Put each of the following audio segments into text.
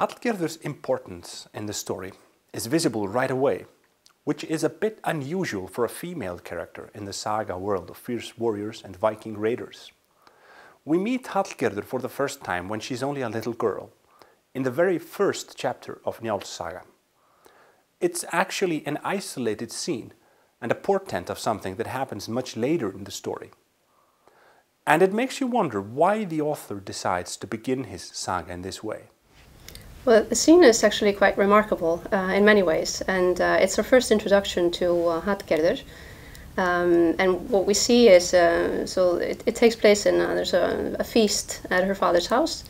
Hallgerður's importance in the story is visible right away, which is a bit unusual for a female character in the saga world of fierce warriors and Viking raiders. We meet Hallgerður for the first time when she's only a little girl, in the very first chapter of Njál's saga. It's actually an isolated scene and a portent of something that happens much later in the story. And it makes you wonder why the author decides to begin his saga in this way. Well, the scene is actually quite remarkable in many ways, and it's our first introduction to Hallgerður. And what we see is, so it takes place in, there's a feast at her father's house,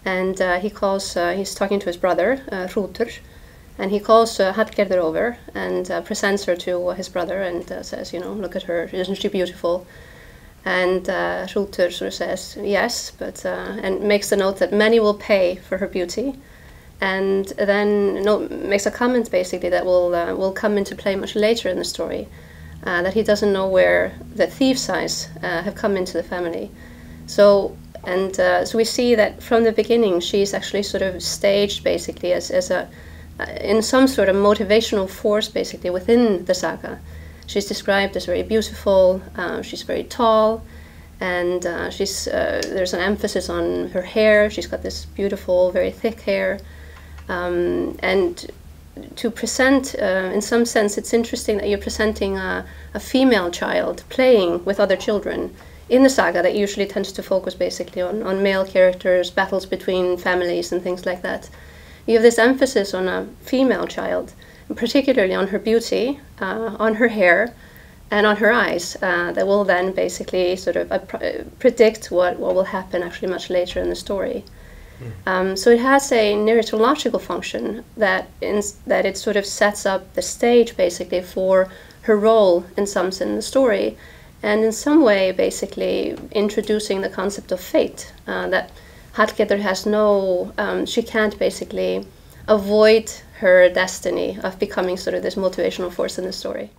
and he's talking to his brother, Hallgerður, and he calls Hallgerður over and presents her to his brother and says, you know, look at her, isn't she beautiful? And Hallgerður sort of says, yes, but, and makes the note that many will pay for her beauty. And then makes a comment basically that will come into play much later in the story, that he doesn't know where the thieves' eyes have come into the family. So we see that from the beginning she's actually sort of staged basically as in some sort of motivational force basically within the saga. She's described as very beautiful, she's very tall, and there's an emphasis on her hair. She's got this beautiful, very thick hair. And to present, in some sense, it's interesting that you're presenting a female child playing with other children in the saga that usually tends to focus basically on male characters, battles between families and things like that. You have this emphasis on a female child, particularly on her beauty, on her hair, and on her eyes, that will then basically sort of predict what will happen actually much later in the story. So it has a narratological function that it sort of sets up the stage basically for her role in some sense in the story, and in some way basically introducing the concept of fate, that Hallgerður has she can't basically avoid her destiny of becoming sort of this motivational force in the story.